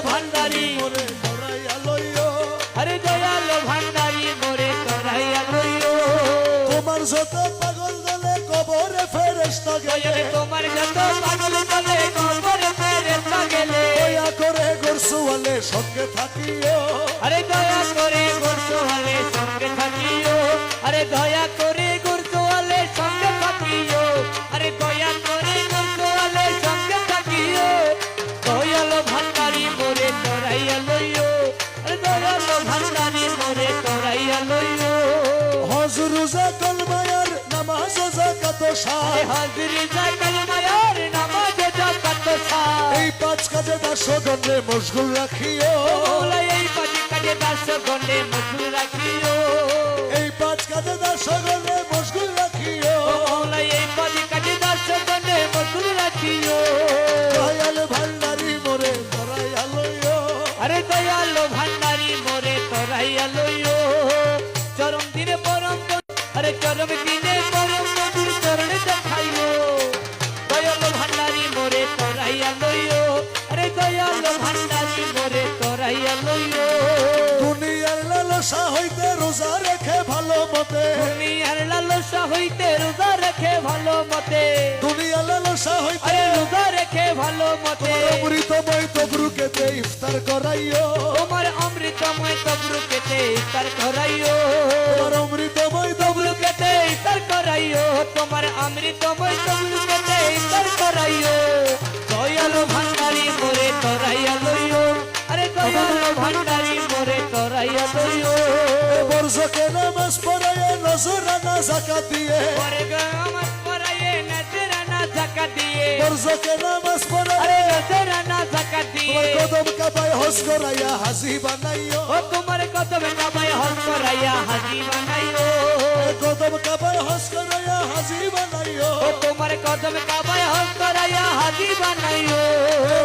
ভান্ডারি মোরে ধরাইয়া লইও আরে দয়াল ভান্ডারি মোরে ধরাইয়া লইও তোমার যত পাগল দলে কবরে ফেরেশতা গেলে তোমার যত পাগল দলে কবরে ফেরেশতা গেলে দয়া করে গোরসওয়ালে সঙ্গে থাকিও আরে দয়া করে গোরসওয়ালে সঙ্গে থাকিও আরে দয়া করে গোরসওয়ালে সঙ্গে থাকিও আরে দয়া করে গোরসওয়ালে সঙ্গে থাকিও দয়াল ভান্ডারি মোরে ধরাইয়া লইও আরে দয়াল ভান্ডারি মোরে ধরাইয়া লইও হজ রোজা কলমায়ার নামাজ যাকাত সায় হাজিরি জাকাল মায়ার নামাজ যাকাত সায় এই পাঁচ কাজে দাসগণে মশগুল রাখিও এই পাঁচ কাজে দাসগণে মশগুল রাখিও এই পাঁচ কাজে দাসগণে মশগুল রাখিও এই পাঁচ কাজে দাসগণে মশগুল রাখিও দয়াল ভান্ডারি মোরে ধরাইয়া লইও আরে দয়াল ভান্ডারি মোরে ধরাইয়া লইও চরম দিনে পরম আরে চরম দিনে পরম নদীর চরণে দেখাইও দয়াল ভান্ডারি মোরে ধরাইয়া লইও আরে দয়াল ভান্ডারি মোরে ধরাইয়া লইও দুনিয়ার লালসা হইতে রোজা রেখে ভালো মতে দুনিয়ার লালসা হইতে রোজা রেখে ভালো মতে দুনিয়ার লালসা হইতে আরে রোজা রেখে ভালো মতে অমৃতময় তবরুকেতে ইফতার করাইও তোমার অমৃতময় তবরুকেতে ইফতার করাইও তোমার অমৃতময় তবরুকেতে ইফতার করাইও তোমার অমৃতময় তবরুকেতে ইফতার করাইও দয়াল ভান্ডারি মোরে ধরাইয়া লইও আরে দয়াল ভান্ডারি মোরে ধরাইয়া লইও বর্ষকে নামাজ পড়াইয়া নজরানা যাকাত দিয়ে পরে আমার পরায়ে নজরানা যাকাত দিয়ে বর্ষকে নামাজ পড়াইয়া আরে নজরানা যাকাত দিয়ে তোমার কদম কাবায় হজ করাইয়া হাজি বানাইও ও তোমার কদমে কাবায় হজ করাইয়া হাজি বানাইও কদম কাবায় হজ করাইয়া হাজি বানাইও ও তোমার কদমে কাবায় হজ করাইয়া হাজি বানাইও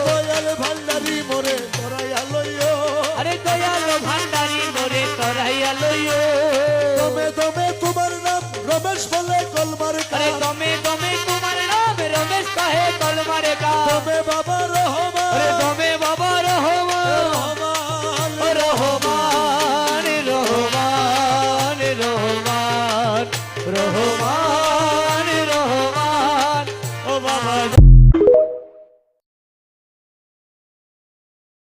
দয়াল ভান্ডারি মোরে ধরাইয়া লইও আরে দয়াল ভান্ডারি মোরে ধরাইয়া লইও দমে দমে তোমার নাম রমেশ বলে কলমার আরে কাম দমে দমে তোমার নাম রমেশ কাহে কলমারে কা দমে বাবা রহমান আরে দমে বাবা রহমান রহমান রহমান রহমান রহমান রহমান